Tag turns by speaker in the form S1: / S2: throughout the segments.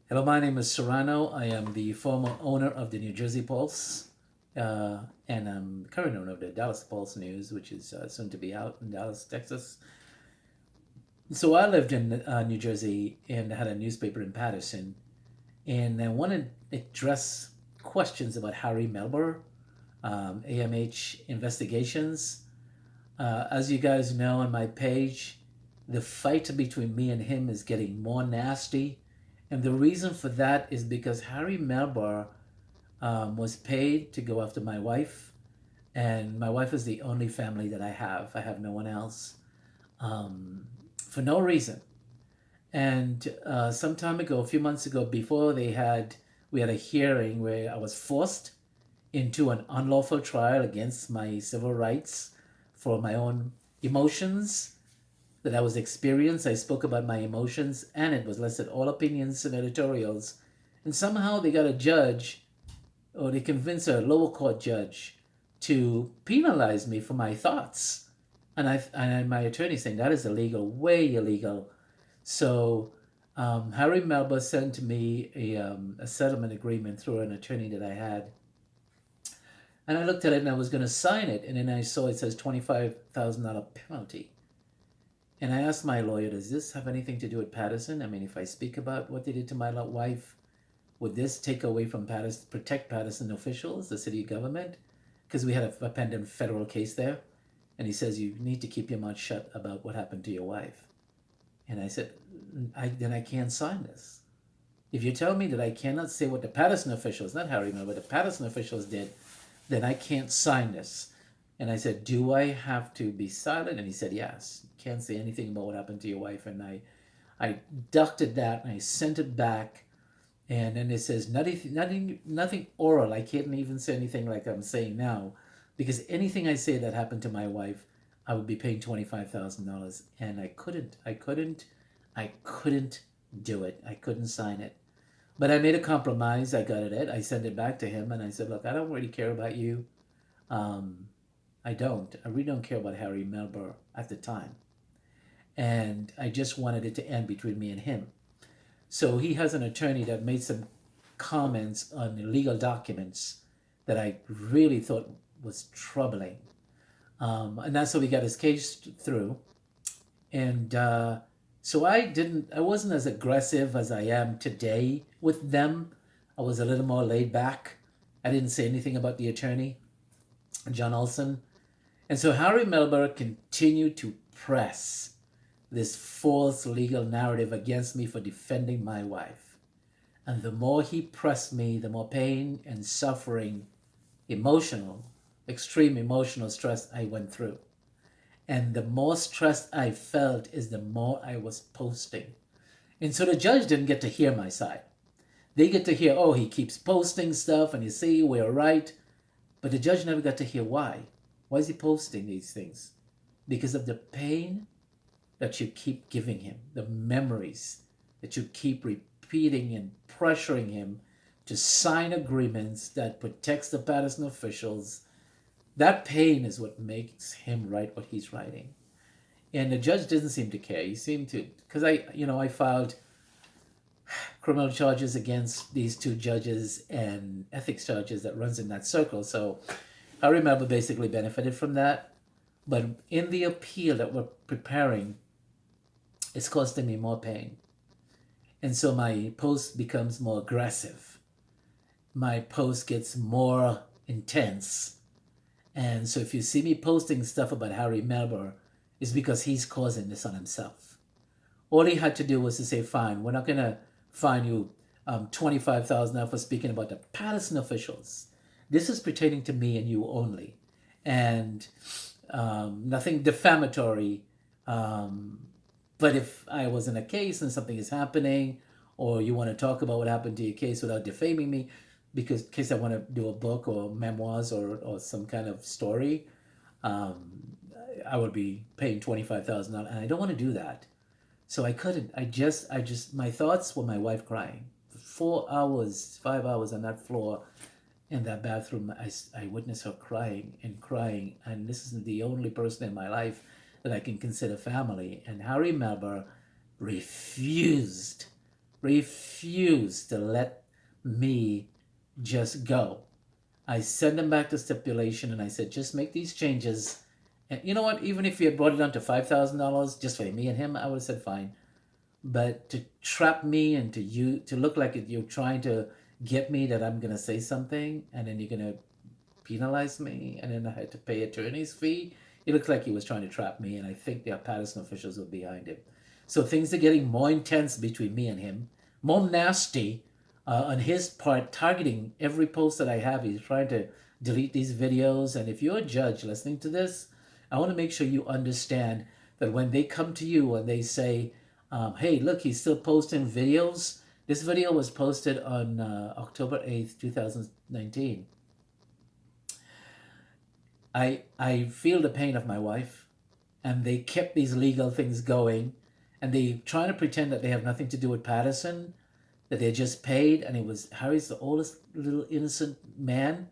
S1: Hello, my name is Serrano. I am the former owner of the New Jersey Pulse, and I'm the current owner of the Dallas Pulse News, which is soon to be out in Dallas, Texas. So I lived in New Jersey and had a newspaper in Paterson, and I wanted to address questions about Harry Melber, AMH Investigations. As you guys know on my page, the fight between me and him is getting more nasty. And the reason for that is because Harry Melber was paid to go after my wife, and my wife is the only family that I have. I have no one else for no reason. And some time ago, a few months ago, before we had a hearing where I was forced into an unlawful trial against my civil rights for my own emotions that I was experienced. I spoke about my emotions, and it was listed all opinions and editorials. And somehow they got a judge, or they convinced a lower court judge to penalize me for my thoughts. And my attorney saying that is illegal, way illegal. So Harry Melber sent me a settlement agreement through an attorney that I had. And I looked at it and I was going to sign it. And then I saw it says $25,000 penalty. And I asked my lawyer, does this have anything to do with Paterson? I mean, if I speak about what they did to my wife, would this take away from Paterson, protect Paterson officials, the city government? Because we had a pending federal case there. And he says, you need to keep your mouth shut about what happened to your wife. And I said, then I can't sign this. If you tell me that I cannot say what the Paterson officials, not Harry Miller, but the Paterson officials did, then I can't sign this. And I said, do I have to be silent? And he said, yes. Can't say anything about what happened to your wife. And I ducted that and I sent it back. And then it says nothing oral. I can't even say anything like I'm saying now, because anything I say that happened to my wife, I would be paying $25,000. And I couldn't do it. I couldn't sign it. But I made a compromise. I got it. I sent it back to him and I said, look, I don't really care about you. I don't. I really don't care about Harry Melber at the time. And I just wanted it to end between me and him. So he has an attorney that made some comments on legal documents that I really thought was troubling. And that's how we got his case through. And so I wasn't as aggressive as I am today with them. I was a little more laid back. I didn't say anything about the attorney, John Olsen. And so Harry Melber continued to press this false legal narrative against me for defending my wife. And the more he pressed me, the more pain and suffering, extreme emotional stress I went through. And the more stressed I felt is the more I was posting. And so the judge didn't get to hear my side. They get to hear, oh, he keeps posting stuff and you see we're right. But the judge never got to hear why. Why is he posting these things? Because of the pain that you keep giving him, the memories that you keep repeating and pressuring him to sign agreements that protects the Paterson officials. That pain is what makes him write what he's writing. And the judge didn't seem to care. He seemed to, because I filed criminal charges against these two judges and ethics charges that runs in that circle. So I remember basically benefited from that. But in the appeal that we're preparing, it's costing me more pain. And so my post becomes more aggressive. My post gets more intense. And so if you see me posting stuff about Harry Melber, it's because he's causing this on himself. All he had to do was to say, fine, we're not going to fine you $25,000 for speaking about the Paterson officials. This is pertaining to me and you only. And nothing defamatory. But if I was in a case and something is happening, or you want to talk about what happened to your case without defaming me, because in case I want to do a book or memoirs or some kind of story, I would be paying $25,000, and I don't want to do that. So I couldn't. I just, my thoughts were my wife crying. 4 hours, 5 hours on that floor in that bathroom, I witnessed her crying and crying. And this isn't the only person in my life that I can consider family. And Harry Melber refused refused to let me just go. I sent him back to stipulation and I said, just make these changes. And you know what? Even if you had brought it down to $5,000 just for me and him, I would have said fine. But to trap me and to look like you're trying to get me that I'm gonna say something and then you're gonna penalize me and then I had to pay attorney's fee. It looked like he was trying to trap me, and I think the Paterson officials were behind him. So things are getting more intense between me and him, more nasty on his part, targeting every post that I have. He's trying to delete these videos. And if you're a judge listening to this, I want to make sure you understand that when they come to you and they say, hey, look, he's still posting videos. This video was posted on October 8th, 2019. I feel the pain of my wife, and they kept these legal things going, and they trying to pretend that they have nothing to do with Paterson, that they're just paid, and it was Harry's the oldest little innocent man.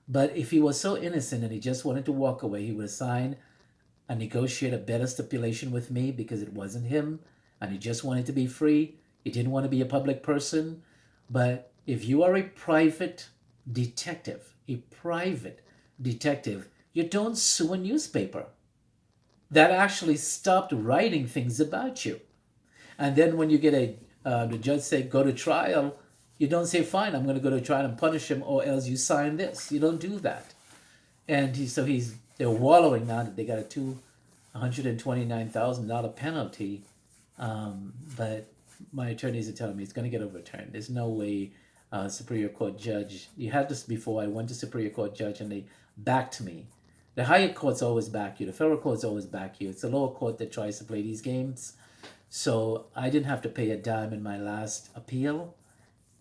S1: But if he was so innocent and he just wanted to walk away, he would have signed and negotiate a better stipulation with me because it wasn't him, and he just wanted to be free. He didn't want to be a public person. But if you are a private detective, you don't sue a newspaper that actually stopped writing things about you. And then when you get the judge say go to trial, you don't say fine, I'm going to go to trial and punish him, or else you sign this. You don't do that. And they're wallowing now that they got a $129,000 penalty. But my attorneys are telling me it's going to get overturned. There's no way Superior Court judge. You had this before. I went to Superior Court judge and they backed me. The higher courts always back you. The federal courts always back you. It's the lower court that tries to play these games. So I didn't have to pay a dime in my last appeal.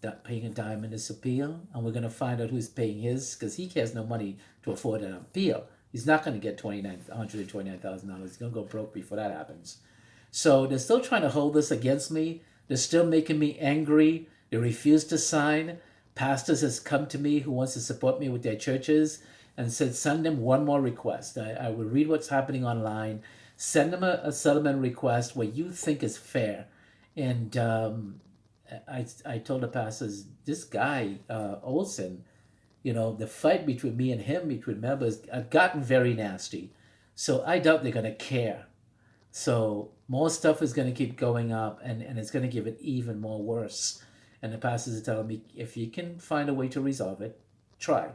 S1: Not paying a dime in this appeal. And we're going to find out who's paying his, because he has no money to afford an appeal. He's not going to get $129,000. He's going to go broke before that happens. So they're still trying to hold this against me. They're still making me angry. They refuse to sign. Pastors has come to me who wants to support me with their churches and said, send them one more request. I will read what's happening online. Send them a settlement request where you think is fair. And I told the pastors, this guy, Olsen, the fight between me and him, between members, had gotten very nasty. So I doubt they're going to care. So more stuff is going to keep going up, and it's going to give it even more worse. And the pastors are telling me, if you can find a way to resolve it, try.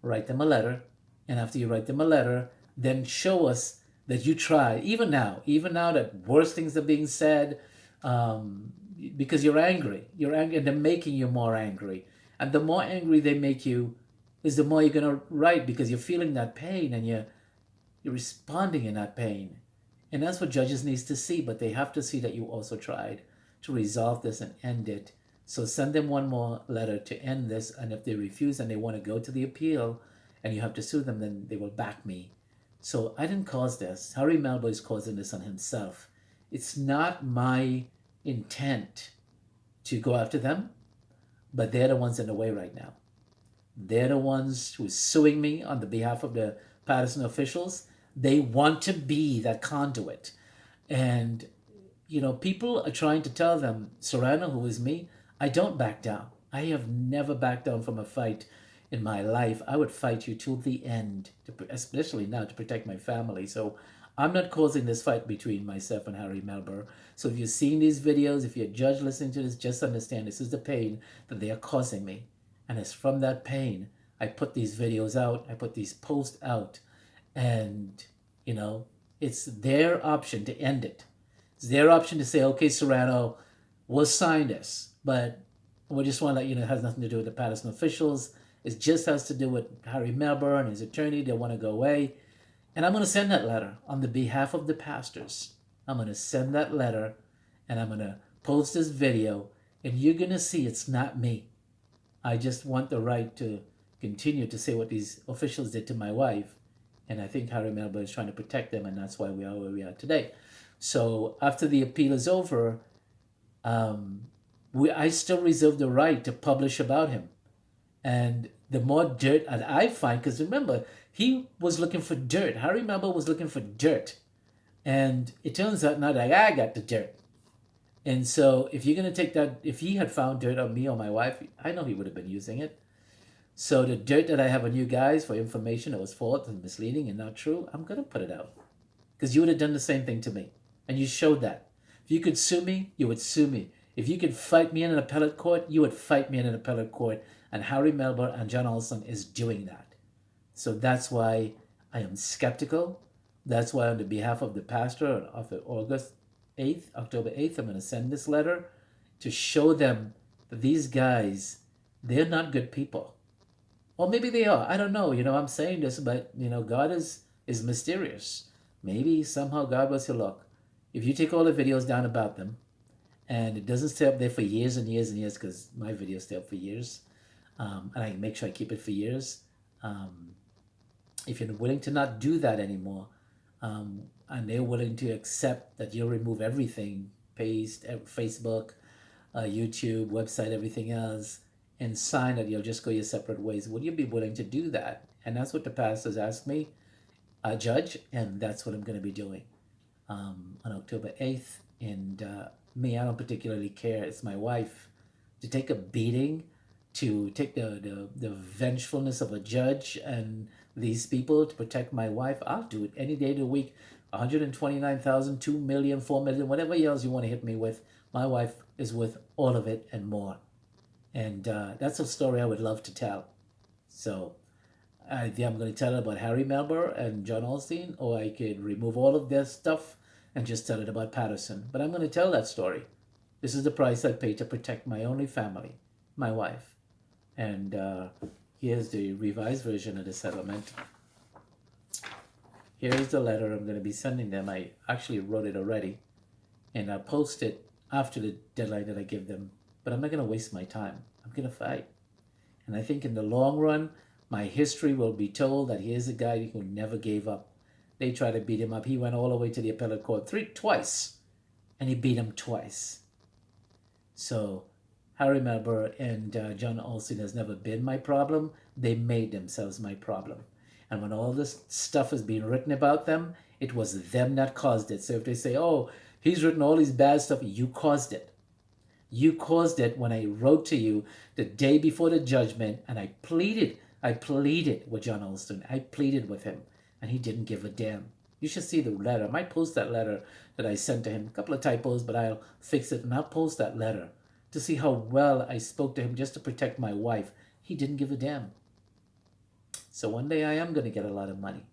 S1: Write them a letter. And after you write them a letter, then show us that you tried. Even now that worse things are being said, because you're angry. You're angry, and they're making you more angry. And the more angry they make you, is the more you're going to write, because you're feeling that pain and you're responding in that pain. And that's what judges need to see, but they have to see that you also tried to resolve this and end it. So send them one more letter to end this, and if they refuse and they want to go to the appeal and you have to sue them, then they will back me. So I didn't cause this. Harry Melber is causing this on himself. It's not my intent to go after them, but they're the ones in the way right now. They're the ones who are suing me on the behalf of the Paterson officials. They want to be that conduit. And, people are trying to tell them, Serrano, who is me, I don't back down. I have never backed down from a fight in my life. I would fight you till the end, especially now to protect my family. So I'm not causing this fight between myself and Harry Melber. So if you're seeing these videos, if you're a judge listening to this, just understand this is the pain that they are causing me. And it's from that pain I put these videos out, I put these posts out. And, it's their option to end it. It's their option to say, okay, Serrano, we'll sign this. But we just want to let you know it has nothing to do with the Paterson officials. It just has to do with Harry Melber and his attorney. They want to go away. And I'm going to send that letter on the behalf of the pastors. I'm going to send that letter, and I'm going to post this video. And you're going to see it's not me. I just want the right to continue to say what these officials did to my wife. And I think Harry Melber is trying to protect them, and that's why we are where we are today. So after the appeal is over, I still reserve the right to publish about him. And the more dirt that I find, because remember, he was looking for dirt. Harry Melber was looking for dirt. And it turns out now that I got the dirt. And so if you're going to take that, if he had found dirt on me or my wife, I know he would have been using it. So the dirt that I have on you guys for information that was false and misleading and not true, I'm going to put it out. Because you would have done the same thing to me. And you showed that. If you could sue me, you would sue me. If you could fight me in an appellate court, you would fight me in an appellate court. And Harry Melber and John Olsen is doing that. So that's why I am skeptical. That's why on the behalf of the pastor of October 8th, I'm going to send this letter to show them that these guys, they're not good people. Or maybe they are. I don't know. I'm saying this, but, God is mysterious. Maybe somehow God was here. Look, if you take all the videos down about them, and it doesn't stay up there for years and years and years, because my videos stay up for years, and I make sure I keep it for years. If you're willing to not do that anymore, and they're willing to accept that you'll remove everything, Facebook, YouTube, website, everything else, and sign that you'll just go your separate ways, would you be willing to do that? And that's what the pastors asked me, Judge, and that's what I'm going to be doing on October 8th. And me, I don't particularly care. It's my wife. To take a beating, to take the vengefulness of a judge and these people to protect my wife, I'll do it any day of the week. 129,000, 2 million, 4 million, whatever else you want to hit me with. My wife is worth all of it and more. And that's a story I would love to tell. So either I'm going to tell it about Harry Melber and John Olsen, or I could remove all of their stuff and just tell it about Paterson. But I'm going to tell that story. This is the price I pay to protect my only family, my wife. And here's the revised version of the settlement. Here's the letter I'm going to be sending them. I actually wrote it already. And I'll post it after the deadline that I give them. But I'm not going to waste my time. I'm going to fight. And I think in the long run, my history will be told that here's a guy who never gave up. They tried to beat him up. He went all the way to the appellate court twice. And he beat him twice. So Harry Melber and John Olsen has never been my problem. They made themselves my problem. And when all this stuff is being written about them, it was them that caused it. So if they say, oh, he's written all these bad stuff, you caused it. You caused it when I wrote to you the day before the judgment, and I pleaded with John Olsen. I pleaded with him, and he didn't give a damn. You should see the letter. I might post that letter that I sent to him. A couple of typos, but I'll fix it, and I'll post that letter to see how well I spoke to him just to protect my wife. He didn't give a damn. So one day I am going to get a lot of money.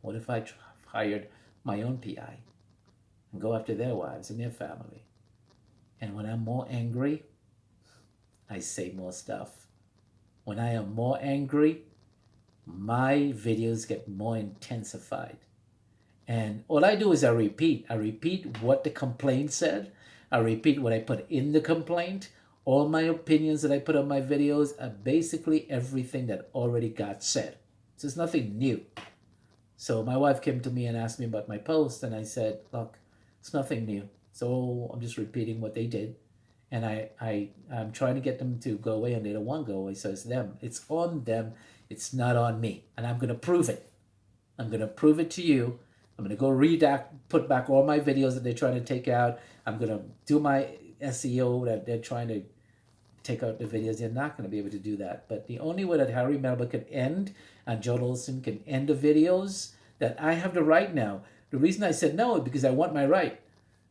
S1: What if I hired my own PI and go after their wives and their family? And when I'm more angry, I say more stuff. When I am more angry, my videos get more intensified. And all I do is I repeat what the complaint said. I repeat what I put in the complaint. All my opinions that I put on my videos are basically everything that already got said. So it's nothing new. So my wife came to me and asked me about my post, and I said, look, it's nothing new. So I'm just repeating what they did. And I'm trying to get them to go away, and they don't want to go away. So it's them. It's on them. It's not on me. And I'm going to prove it. I'm going to prove it to you. I'm going to go put back all my videos that they're trying to take out. I'm going to do my SEO that they're trying to take out the videos. They're not going to be able to do that. But the only way that Harry Melber can end and John Olsen can end the videos, that I have the right now. The reason I said no is because I want my right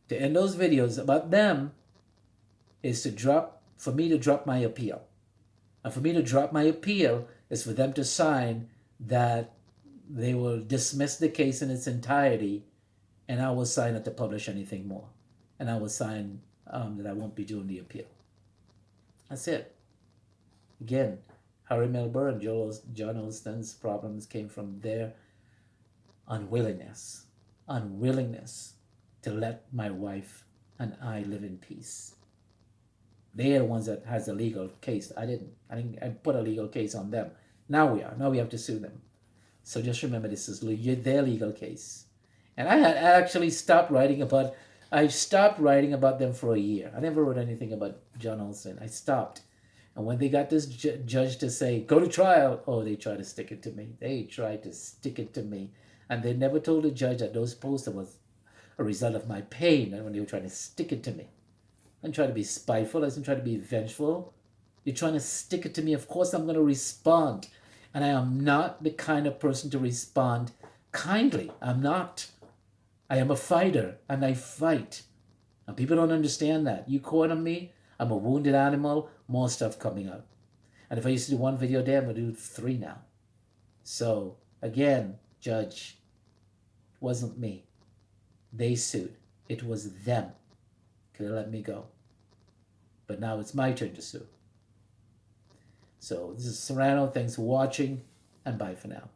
S1: to end those videos about them is for me to drop my appeal. And for me to drop my appeal is for them to sign that they will dismiss the case in its entirety, and I will sign not to publish anything more. And I will sign that I won't be doing the appeal. That's it. Again, Harry Melber and John Olsen's problems came from their unwillingness to let my wife and I live in peace. They are the ones that has a legal case. I didn't. I put a legal case on them. Now we have to sue them. So just remember, this is their legal case. And I actually stopped writing about them for a year. I never wrote anything about John Olsen. I stopped. And when they got this judge to say, go to trial, they tried to stick it to me. And they never told the judge that those posts that was a result of my pain and when they were trying to stick it to me. I didn't try to be spiteful. I didn't try to be vengeful. You're trying to stick it to me. Of course, I'm going to respond. And I am not the kind of person to respond kindly. I'm not. I am a fighter and I fight. And people don't understand that. You corner me, I'm a wounded animal, more stuff coming out. And if I used to do one video a day, I'm going to do 3 now. So, again, Judge, it wasn't me. They sued. It was them. Could have let me go. But now it's my turn to sue. So this is Serrano. Thanks for watching, and bye for now.